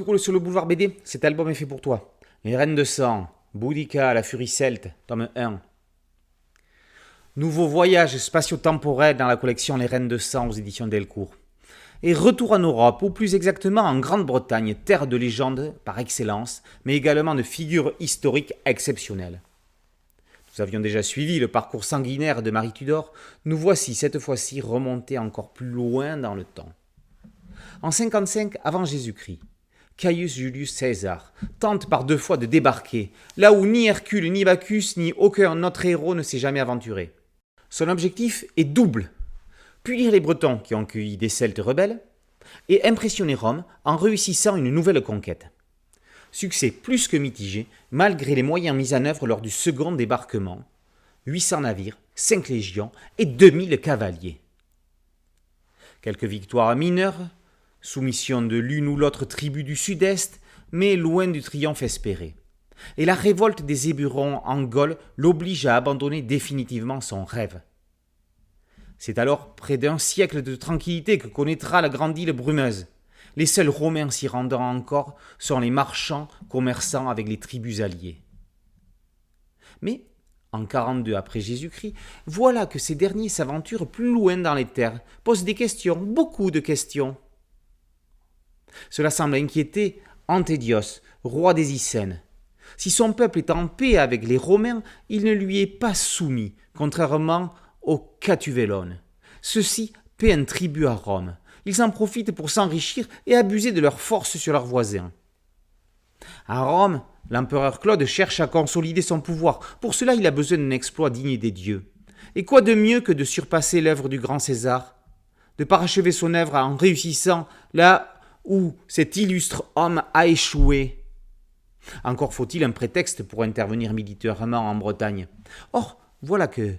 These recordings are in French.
roule sur le boulevard BD, cet album est fait pour toi. Les Reines de Sang, Boudica, la Furie Celte, tome 1. Nouveau voyage spatio-temporel dans la collection Les Reines de Sang aux éditions Delcourt. Et retour en Europe, ou plus exactement en Grande-Bretagne, terre de légende par excellence, mais également de figures historiques exceptionnelles. Nous avions déjà suivi le parcours sanguinaire de Marie Tudor, nous voici cette fois-ci remontés encore plus loin dans le temps. En 55 avant Jésus-Christ, Caius Julius César tente par 2 fois de débarquer, là où ni Hercule, ni Bacchus, ni aucun autre héros ne s'est jamais aventuré. Son objectif est double: punir les Bretons qui ont cueilli des Celtes rebelles et impressionner Rome en réussissant une nouvelle conquête. Succès plus que mitigé, malgré les moyens mis en œuvre lors du second débarquement. 800 navires, 5 légions et 2000 cavaliers. Quelques victoires mineures, soumission de l'une ou l'autre tribu du sud-est, mais loin du triomphe espéré. Et la révolte des Éburons en Gaule l'oblige à abandonner définitivement son rêve. C'est alors près d'1 siècle de tranquillité que connaîtra la grande île brumeuse. Les seuls Romains s'y rendant encore sont les marchands commerçant avec les tribus alliées. Mais, en 42 après Jésus-Christ, voilà que ces derniers s'aventurent plus loin dans les terres, posent des questions, beaucoup de questions. Cela semble inquiéter Antédios, roi des Icènes. Si son peuple est en paix avec les Romains, il ne lui est pas soumis, contrairement aux Catuvelones. Ceux-ci paient un tribut à Rome. Ils en profitent pour s'enrichir et abuser de leur force sur leurs voisins. À Rome, l'empereur Claude cherche à consolider son pouvoir. Pour cela, il a besoin d'un exploit digne des dieux. Et quoi de mieux que de surpasser l'œuvre du grand César, de parachever son œuvre en réussissant là où cet illustre homme a échoué. Encore faut-il un prétexte pour intervenir militairement en Bretagne. Or, voilà que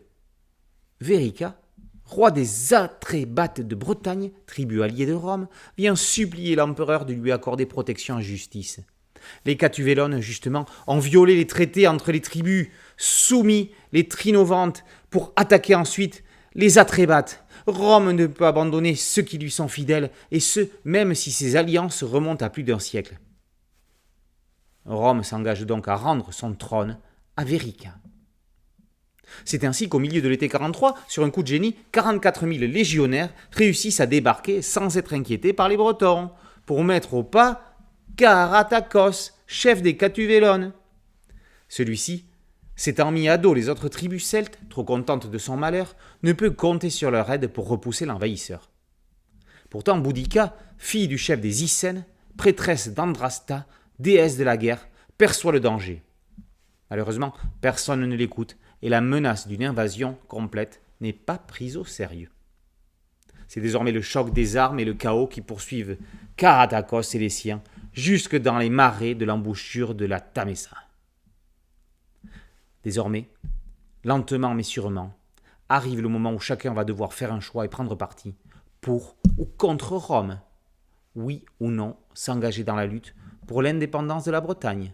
Vérica, roi des Atrébates de Bretagne, tribu alliée de Rome, vient supplier l'empereur de lui accorder protection et justice. Les Catuvelones, justement, ont violé les traités entre les tribus, soumis les Trinovantes pour attaquer ensuite les Atrébates. Rome ne peut abandonner ceux qui lui sont fidèles, et ce, même si ces alliances remontent à plus d'1 siècle. Rome s'engage donc à rendre son trône à Vérica. C'est ainsi qu'au milieu de l'été 43, sur un coup de génie, 44 000 légionnaires réussissent à débarquer sans être inquiétés par les Bretons, pour mettre au pas Carathacos, chef des Catuvelones. Celui-ci, s'étant mis à dos les autres tribus celtes, trop contentes de son malheur, ne peut compter sur leur aide pour repousser l'envahisseur. Pourtant, Boudica, fille du chef des Icènes, prêtresse d'Andrasta, déesse de la guerre, perçoit le danger. Malheureusement, personne ne l'écoute et la menace d'une invasion complète n'est pas prise au sérieux. C'est désormais le choc des armes et le chaos qui poursuivent Carathacos et les siens jusque dans les marais de l'embouchure de la Tamesa. Désormais, lentement mais sûrement, arrive le moment où chacun va devoir faire un choix et prendre parti pour ou contre Rome. Oui ou non s'engager dans la lutte pour l'indépendance de la Bretagne.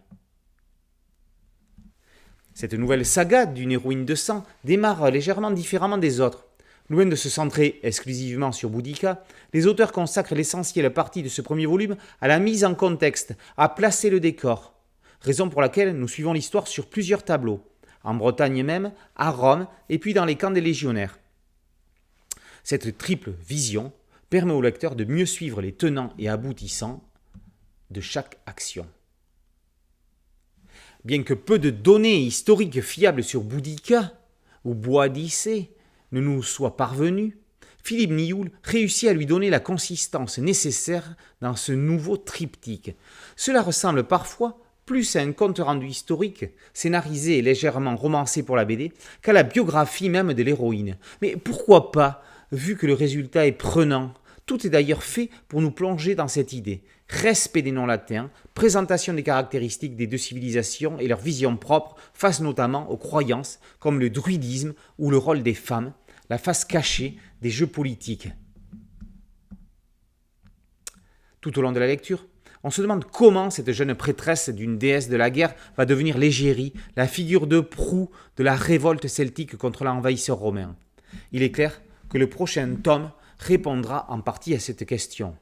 Cette nouvelle saga d'une héroïne de sang démarre légèrement différemment des autres. Loin de se centrer exclusivement sur Boudica, les auteurs consacrent l'essentielle partie de ce premier volume à la mise en contexte, à placer le décor. Raison pour laquelle nous suivons l'histoire sur plusieurs tableaux, en Bretagne même, à Rome et puis dans les camps des légionnaires. Cette triple vision permet au lecteur de mieux suivre les tenants et aboutissants de chaque action. Bien que peu de données historiques fiables sur Boudica ou Boadicée ne nous soient parvenues, Philippe Nioul réussit à lui donner la consistance nécessaire dans ce nouveau triptyque. Cela ressemble parfois plus à un compte-rendu historique, scénarisé et légèrement romancé pour la BD, qu'à la biographie même de l'héroïne. Mais pourquoi pas, vu que le résultat est prenant? Tout est d'ailleurs fait pour nous plonger dans cette idée. Respect des noms latins, présentation des caractéristiques des 2 civilisations et leur vision propre face notamment aux croyances comme le druidisme ou le rôle des femmes, la face cachée des jeux politiques. Tout au long de la lecture, on se demande comment cette jeune prêtresse d'une déesse de la guerre va devenir l'égérie, la figure de proue de la révolte celtique contre l'envahisseur romain. Il est clair que le prochain tome répondra en partie à cette question.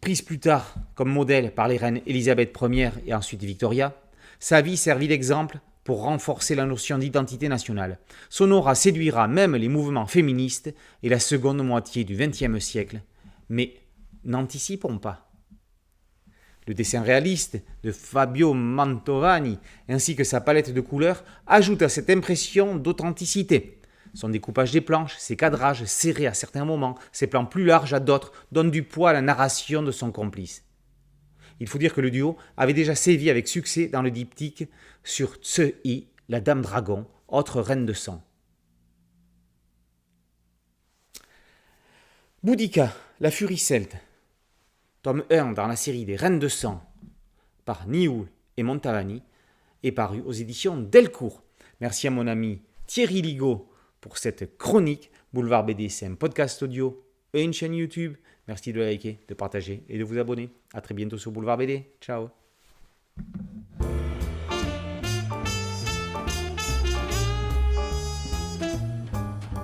Prise plus tard comme modèle par les reines Élisabeth Ier et ensuite Victoria, sa vie servit d'exemple pour renforcer la notion d'identité nationale. Son aura séduira même les mouvements féministes et la seconde moitié du XXe siècle. Mais n'anticipons pas. Le dessin réaliste de Fabio Mantovani ainsi que sa palette de couleurs ajoutent à cette impression d'authenticité. Son découpage des planches, ses cadrages serrés à certains moments, ses plans plus larges à d'autres donnent du poids à la narration de son complice. Il faut dire que le duo avait déjà sévi avec succès dans le diptyque sur Tse-Hi, la Dame Dragon, autre reine de sang. Boudica, la furie celte, tome 1 dans la série des Reines de sang, par Nioul et Montavani, est paru aux éditions Delcourt. Merci à mon ami Thierry Ligaud pour cette chronique. Boulevard BD, c'est un podcast audio et une chaîne YouTube. Merci de liker, de partager et de vous abonner. A très bientôt sur Boulevard BD. Ciao.